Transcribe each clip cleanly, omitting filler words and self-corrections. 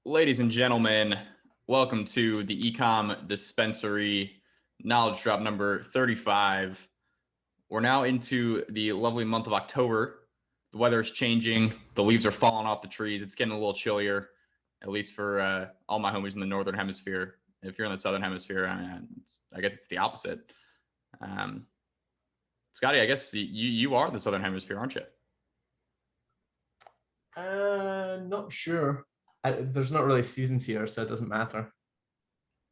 Ladies and gentlemen, welcome to the Ecom Dispensary Knowledge Drop number 35. We're now into the lovely month of October. The weather is changing. The leaves are falling off the trees. It's getting a little chillier, at least for all my homies in the northern hemisphere. If you're in the southern hemisphere, I guess it's the opposite. Um, Scotty, I guess you are the southern hemisphere, aren't you? Not sure. There's not really seasons here, so it doesn't matter.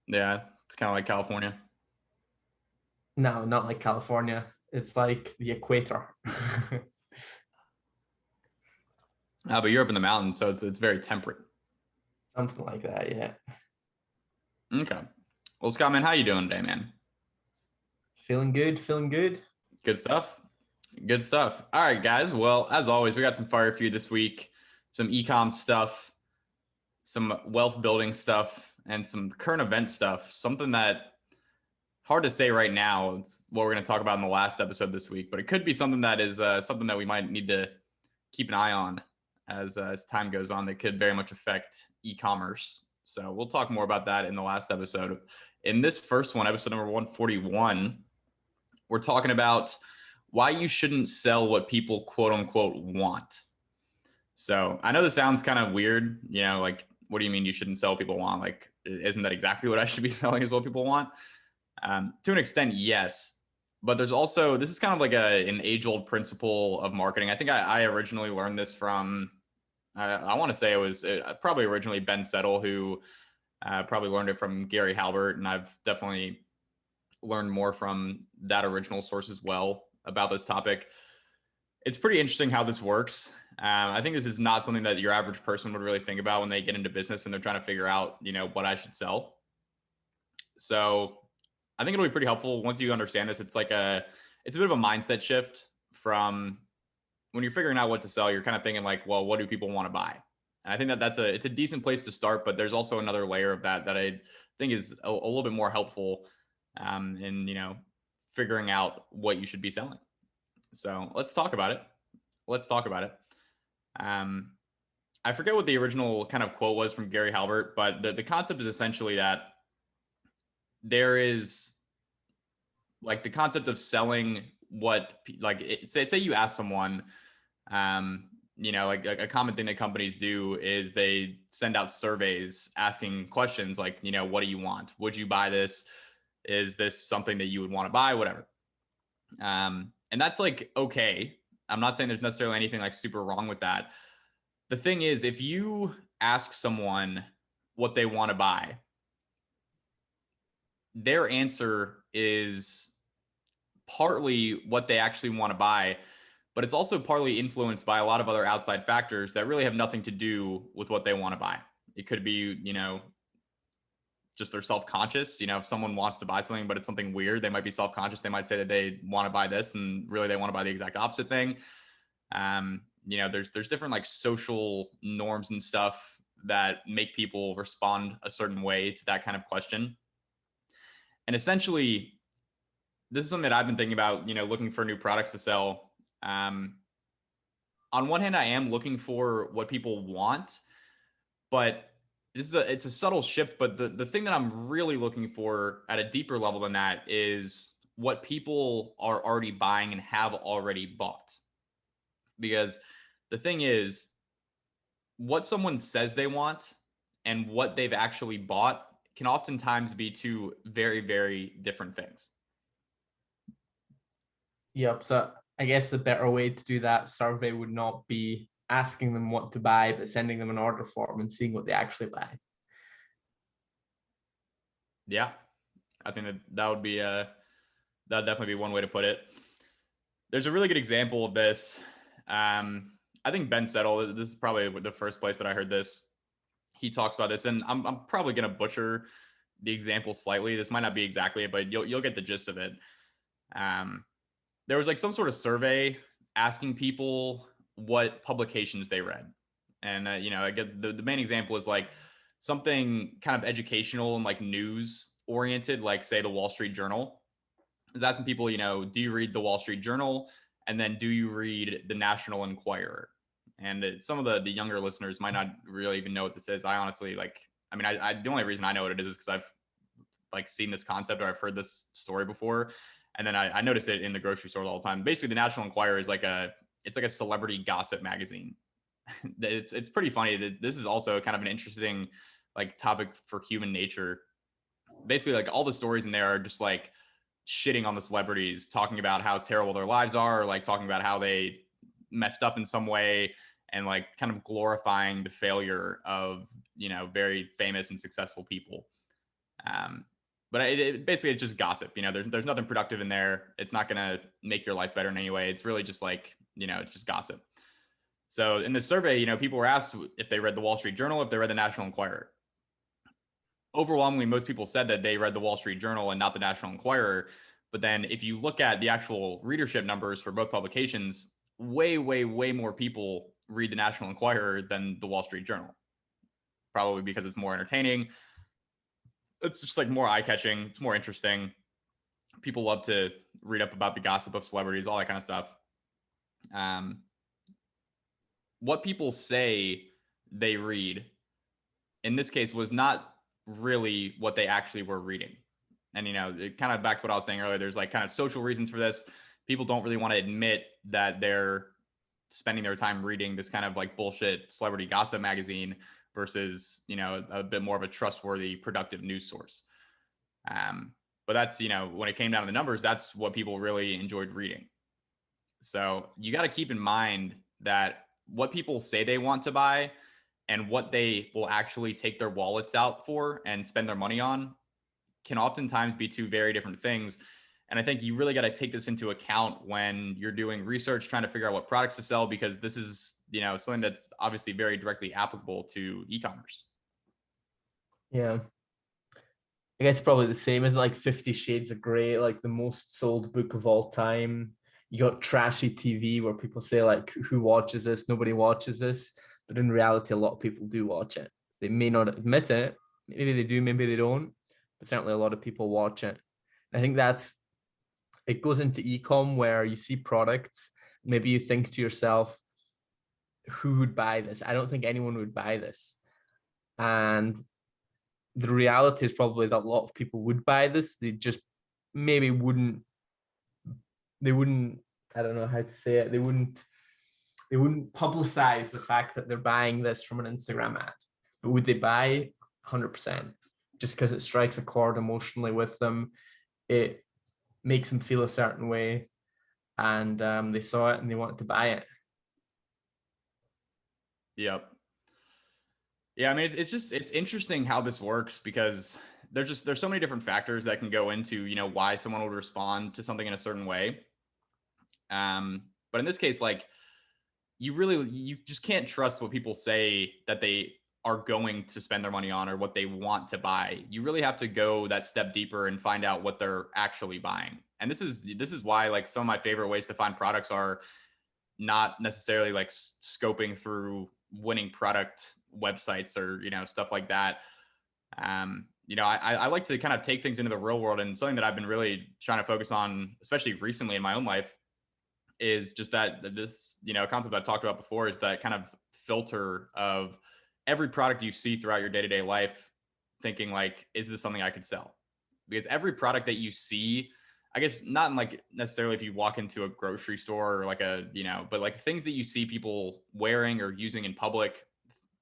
Yeah, it's kind of like California. No, not like California. It's like the equator. But you're up in the mountains, so it's very temperate. Something like that, yeah. Okay. Well, Scott, man, how you doing today, man? Feeling good, feeling good. Good stuff. Good stuff. All right, guys. Well, as always, we got some fire for you this week, some ecom stuff, some wealth building stuff, and some current event stuff. Something that hard to say right now. It's what we're going to talk about in the last episode this week, but it could be something that is something that we might need to keep an eye on as time goes on. That could very much affect e-commerce. So we'll talk more about that in the last episode. In this first one, episode number 141, we're talking about why you shouldn't sell what people quote unquote want. So I know this sounds kind of weird, like, what do you mean you shouldn't sell what people want? Like, isn't that exactly what I should be selling is what people want? To an extent, yes. But there's also, this is kind of like an age old principle of marketing. I think I originally learned this from, I want to say it was probably originally Ben Settle, who probably learned it from Gary Halbert. And I've definitely learn more from that original source as well about this topic. It's pretty interesting how this works. I think this is not something that your average person would really think about when they get into business and they're trying to figure out, what I should sell. So I think it'll be pretty helpful once you understand this. It's it's a bit of a mindset shift from when you're figuring out what to sell. You're kind of thinking like, well, what do people want to buy? And I think that it's a decent place to start, but there's also another layer of that I think is a little bit more helpful in figuring out what you should be selling. So let's talk about it. Let's talk about it. Um, I forget what the original kind of quote was from Gary Halbert, but the concept is essentially that there is like the concept of selling what, like, say you ask someone, like a common thing that companies do is they send out surveys asking questions like, what do you want? Would you buy this? Is this something that you would want to buy? Whatever. And that's like, okay. I'm not saying there's necessarily anything like super wrong with that. The thing is, if you ask someone what they want to buy, their answer is partly what they actually want to buy, but it's also partly influenced by a lot of other outside factors that really have nothing to do with what they want to buy. It could be, just they're self-conscious. If someone wants to buy something, but it's something weird, they might be self-conscious. They might say that they want to buy this and really they want to buy the exact opposite thing. There's different like social norms and stuff that make people respond a certain way to that kind of question. And essentially, this is something that I've been thinking about, looking for new products to sell. On one hand, I am looking for what people want, but it's a subtle shift. But the thing that I'm really looking for at a deeper level than that is what people are already buying and have already bought. Because the thing is, what someone says they want and what they've actually bought can oftentimes be two very, very different things. Yep. So I guess the better way to do that survey would not be asking them what to buy, but sending them an order form and seeing what they actually buy. Yeah, I think that would be that'd definitely be one way to put it. There's a really good example of this. I think Ben Settle, this is probably the first place that I heard this. He talks about this, and I'm probably going to butcher the example slightly. This might not be exactly it, but you'll get the gist of it. Um, there was like some sort of survey asking people what publications they read. And, I get the main example is like something kind of educational and like news oriented, like say the Wall Street Journal is asking people, do you read the Wall Street Journal? And then do you read the National Enquirer? And some of the younger listeners might not really even know what this is. I honestly the only reason I know what it is because I've like seen this concept or I've heard this story before. And then I notice it in the grocery store all the time. Basically, the National Enquirer is like a celebrity gossip magazine. It's pretty funny that this is also kind of an interesting like topic for human nature. Basically, like all the stories in there are just like shitting on the celebrities, talking about how terrible their lives are, or like talking about how they messed up in some way, and like kind of glorifying the failure of very famous and successful people. But basically it's just gossip. There's nothing productive in there. It's not gonna make your life better in any way. It's really just like it's just gossip. So in the survey, people were asked if they read the Wall Street Journal, if they read the National Enquirer. Overwhelmingly, most people said that they read the Wall Street Journal and not the National Enquirer. But then if you look at the actual readership numbers for both publications, way, way, way more people read the National Enquirer than the Wall Street Journal. Probably because it's more entertaining. It's just like more eye-catching. It's more interesting. People love to read up about the gossip of celebrities, all that kind of stuff. What people say they read in this case was not really what they actually were reading. And, it kind of back to what I was saying earlier, there's like kind of social reasons for this. People don't really want to admit that they're spending their time reading this kind of like bullshit celebrity gossip magazine versus, a bit more of a trustworthy, productive news source. But that's, when it came down to the numbers, that's what people really enjoyed reading. So you got to keep in mind that what people say they want to buy and what they will actually take their wallets out for and spend their money on can oftentimes be two very different things. And I think you really got to take this into account when you're doing research, trying to figure out what products to sell, because this is, something that's obviously very directly applicable to e-commerce. Yeah. I guess probably the same as like 50 Shades of Grey, like the most sold book of all time. You got trashy TV where people say like, who watches this? Nobody watches this. But in reality, a lot of people do watch it. They may not admit it. Maybe they do, maybe they don't. But certainly a lot of people watch it. I think it goes into e-com where you see products. Maybe you think to yourself, who would buy this? I don't think anyone would buy this. And the reality is probably that a lot of people would buy this. They just maybe wouldn't, I don't know how to say it. They wouldn't publicize the fact that they're buying this from an Instagram ad. But would they buy? 100%. Just because it strikes a chord emotionally with them. It makes them feel a certain way. And they saw it and they wanted to buy it. Yep. Yeah, I mean, it's interesting how this works because there's so many different factors that can go into, why someone would respond to something in a certain way. But in this case, like you just can't trust what people say that they are going to spend their money on or what they want to buy. You really have to go that step deeper and find out what they're actually buying. And this is why like some of my favorite ways to find products are not necessarily like scoping through winning product websites or stuff like that. I like to kind of take things into the real world, and something that I've been really trying to focus on, especially recently in my own life, is just that this concept I've talked about before is that kind of filter of every product you see throughout your day-to-day life, thinking like, is this something I could sell? Because every product that you see, I guess not in like necessarily if you walk into a grocery store or like but like things that you see people wearing or using in public,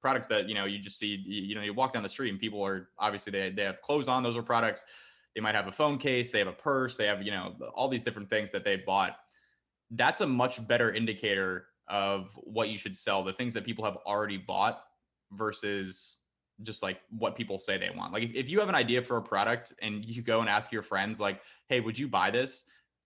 products that, you just see, you walk down the street and people are obviously they have clothes on. Those are products. They might have a phone case, they have a purse, they have, all these different things that they bought. That's a much better indicator of what you should sell, the things that people have already bought versus just like what people say they want. Like if you have an idea for a product and you go and ask your friends like, hey, would you buy this?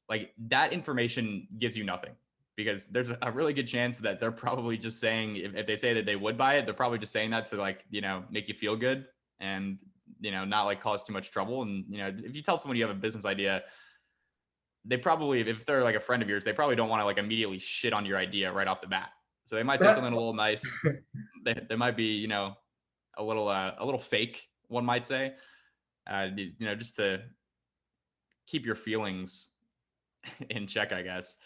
Like that information gives you nothing, because there's a really good chance that they're probably just saying, if they say that they would buy it, they're probably just saying that to like, make you feel good and, not like cause too much trouble. And, if you tell someone you have a business idea, they probably, if they're like a friend of yours, they probably don't want to like immediately shit on your idea right off the bat. So they might say something a little nice. They might be, a little fake, one might say, just to keep your feelings in check, I guess.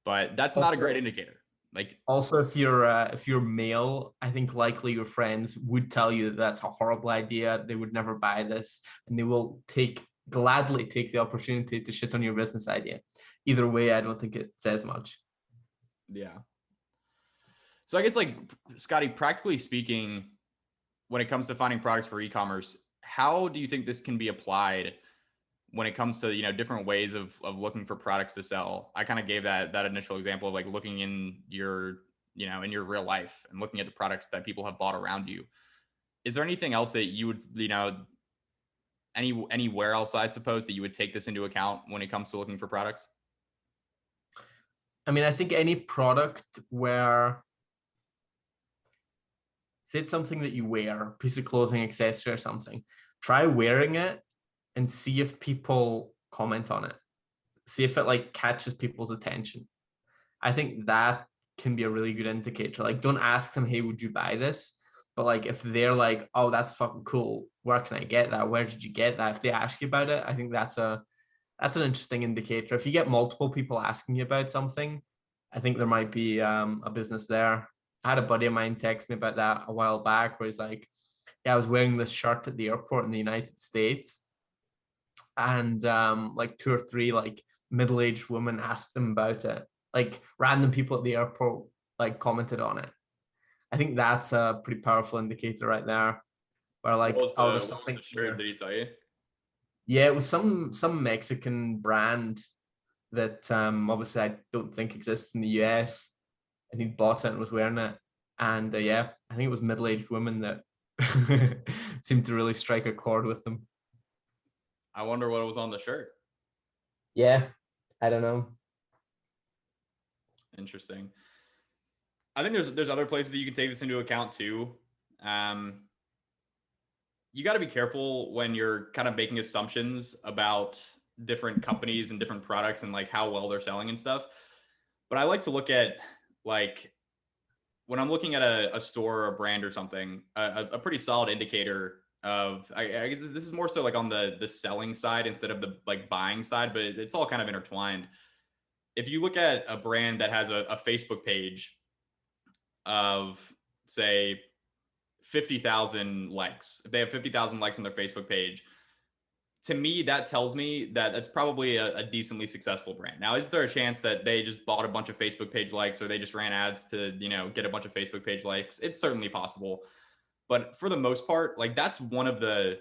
But that's not a great indicator. Like, Also, if you're male, I think likely your friends would tell you that that's a horrible idea. They would never buy this, and they will gladly take the opportunity to shit on your business idea. Either way, I don't think it says much. yeah. So I guess like Scotty, practically speaking, when it comes to finding products for e-commerce, how do you think this can be applied when it comes to, you know, different ways of looking for products to sell? I kind of gave that initial example of like looking in your, you know, in your real life and looking at the products that people have bought around you. Is there anything else that you would, you know, anywhere else, I suppose, that you would take this into account when it comes to looking for products? I mean, I think any product where, say it's something that you wear, piece of clothing, accessory, or something, try wearing it and see if people comment on it. See if it like catches people's attention. I think that can be a really good indicator. Like, don't ask them, hey, would you buy this? But like, if they're like, oh, that's fucking cool, where can I get that? Where did you get that? If they ask you about it, I think that's an interesting indicator. If you get multiple people asking you about something, I think there might be a business there. I had a buddy of mine text me about that a while back, where he's like, "Yeah, I was wearing this shirt at the airport in the United States, and like two or three like middle-aged women asked him about it. Like random people at the airport like commented on it. I think that's a pretty powerful indicator right there. Where like, oh, there's What was something the shirt? here. Did he tell you? Yeah, it was some Mexican brand that obviously I don't think exists in the US. And he bought it and was wearing it. And yeah, I think it was middle-aged women that seemed to really strike a chord with them. I wonder what was on the shirt. Yeah, I don't know. Interesting. I think there's other places that you can take this into account too. Um, you got to be careful when you're kind of making assumptions about different companies and different products and like how well they're selling and stuff. But I like to look at like when I'm looking at a store or a brand or something, a pretty solid indicator of this is more so like on the selling side instead of the like buying side, but it's all kind of intertwined. If you look at a brand that has a Facebook page of say 50,000 likes, if they have 50,000 likes on their Facebook page, to me, that tells me that that's probably a decently successful brand. Now, is there a chance that they just bought a bunch of Facebook page likes or they just ran ads to, you know, get a bunch of Facebook page likes? It's certainly possible. But for the most part, like that's one of the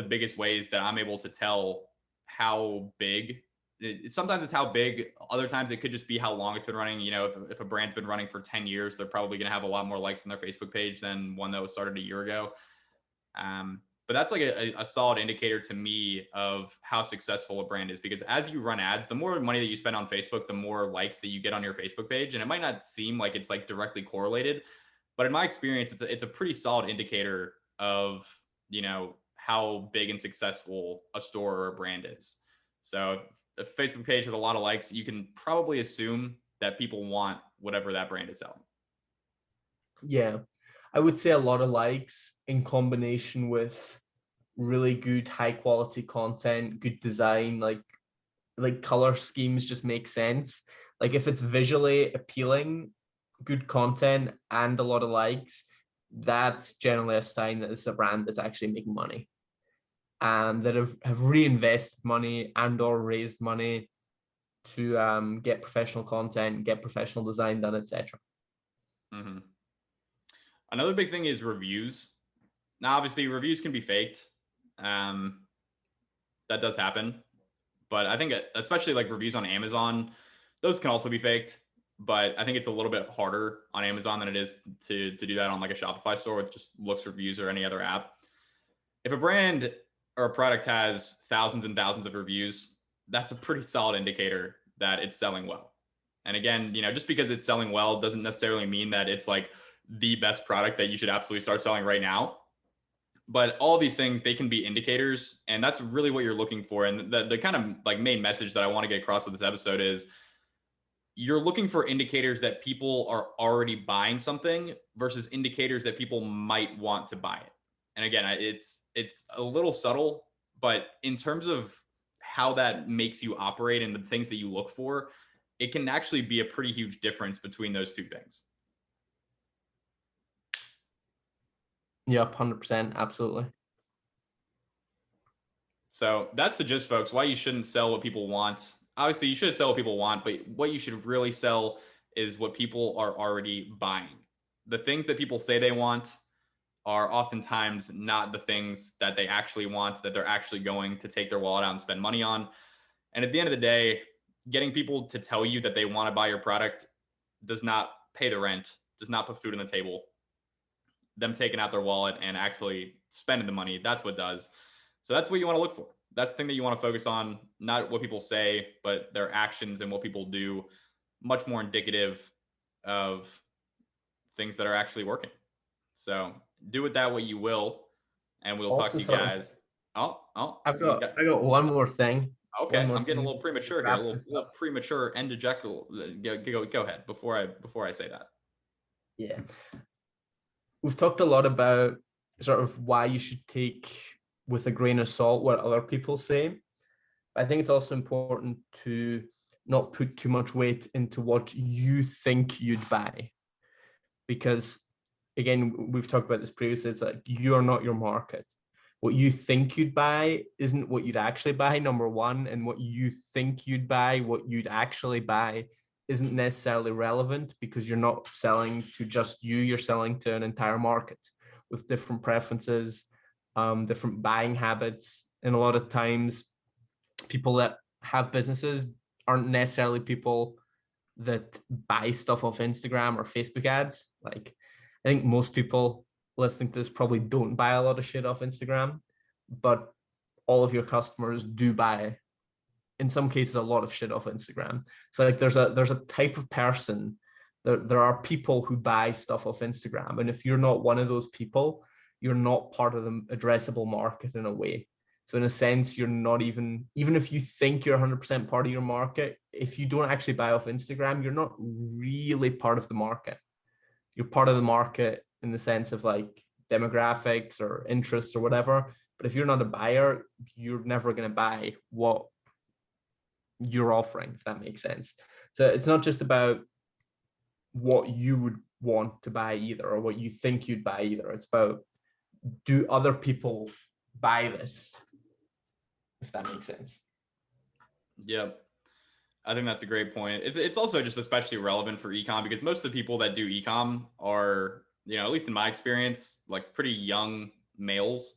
biggest ways that I'm able to tell how big. Sometimes it's how big. Other times it could just be how long it's been running. You know, if a brand's been running for 10 years, they're probably going to have a lot more likes on their Facebook page than one that was started a year ago. But that's like a solid indicator to me of how successful a brand is, because as you run ads, the more money that you spend on Facebook, the more likes that you get on your Facebook page. And it might not seem like it's like directly correlated, but in my experience, it's a pretty solid indicator of, you know, how big and successful a store or a brand is. So if a Facebook page has a lot of likes, you can probably assume that people want whatever that brand is selling. Yeah, I would say a lot of likes in combination with really good high quality content, good design, like color schemes just make sense. Like if it's visually appealing, good content and a lot of likes, that's generally a sign that it's a brand that's actually making money and that have reinvested money and or raised money to get professional content, get professional design done, etc. Mm-hmm. Another big thing is reviews. Now, obviously, reviews can be faked. Um, that does happen, but I think especially like reviews on Amazon, those can also be faked. But I think it's a little bit harder on Amazon than it is to do that on like a Shopify store with just looks reviews or any other app. If a brand or a product has thousands and thousands of reviews, that's a pretty solid indicator that it's selling well. And again, you know, just because it's selling well doesn't necessarily mean that it's like the best product that you should absolutely start selling right now. But all these things, they can be indicators, and that's really what you're looking for. And the kind of like main message that I want to get across with this episode is you're looking for indicators that people are already buying something versus indicators that people might want to buy it. And again, it's a little subtle, but in terms of how that makes you operate and the things that you look for, it can actually be a pretty huge difference between those two things. Yep, 100%, absolutely. So that's the gist, folks. Why you shouldn't sell what people want. Obviously, you should sell what people want, but what you should really sell is what people are already buying. The things that people say they want are oftentimes not the things that they actually want, that they're actually going to take their wallet out and spend money on. And at the end of the day, getting people to tell you that they want to buy your product does not pay the rent, does not put food on the table. Them taking out their wallet and actually spending the money, that's what does. So that's what you want to look for. That's the thing that you want to focus on, not what people say, but their actions and what people do, much more indicative of things that are actually working. So do with that what you will, and we'll talk Also, to you sort of, guys. Oh, I got one more thing. okay. One more I'm getting a thing. little premature here, a Wrap little, this little up. premature and ejectable. Go ahead before I say that. Yeah. We've talked a lot about sort of why you should take with a grain of salt what other people say. I think it's also important to not put too much weight into what you think you'd buy. Because again, we've talked about this previously, it's like you're not your market. What you think you'd buy isn't what you'd actually buy, number one, and what you think you'd buy, what you'd actually buy isn't necessarily relevant because you're not selling to just you, you're selling to an entire market with different preferences, different buying habits. And a lot of times people that have businesses aren't necessarily people that buy stuff off Instagram or Facebook ads. Like, I think most people listening to this probably don't buy a lot of shit off Instagram, but all of your customers do buy, in some cases, a lot of shit off Instagram. So like there's a type of person, there are people who buy stuff off Instagram. And if you're not one of those people, you're not part of the addressable market in a way. So in a sense, you're not even if you think you're 100% part of your market, if you don't actually buy off Instagram, you're not really part of the market. You're part of the market in the sense of like demographics or interests or whatever. But if you're not a buyer, you're never going to buy what you're offering, if that makes sense. So it's not just about what you would want to buy either, or what you think you'd buy either. It's about, do other people buy this, if that makes sense. Yep. I think that's a great point. It's also just especially relevant for ecom because most of the people that do ecom are, at least in my experience, like pretty young males,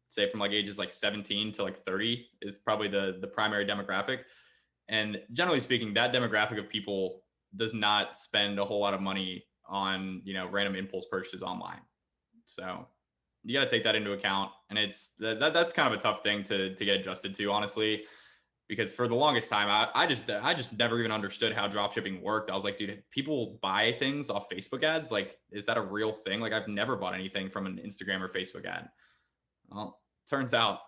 say from like ages like 17 to like 30 is probably the primary demographic. And generally speaking, that demographic of people does not spend a whole lot of money on, random impulse purchases online. So you got to take that into account. And that's kind of a tough thing to get adjusted to, honestly, because for the longest time, I just never even understood how dropshipping worked. I was like, dude, people buy things off Facebook ads. Like, is that a real thing? Like, I've never bought anything from an Instagram or Facebook ad. Well, turns out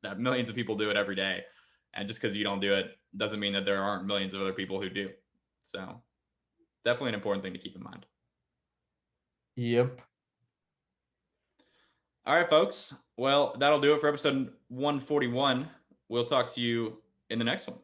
that millions of people do it every day. And just because you don't do it doesn't mean that there aren't millions of other people who do. So definitely an important thing to keep in mind. Yep. All right, folks. Well, that'll do it for episode 141. We'll talk to you in the next one.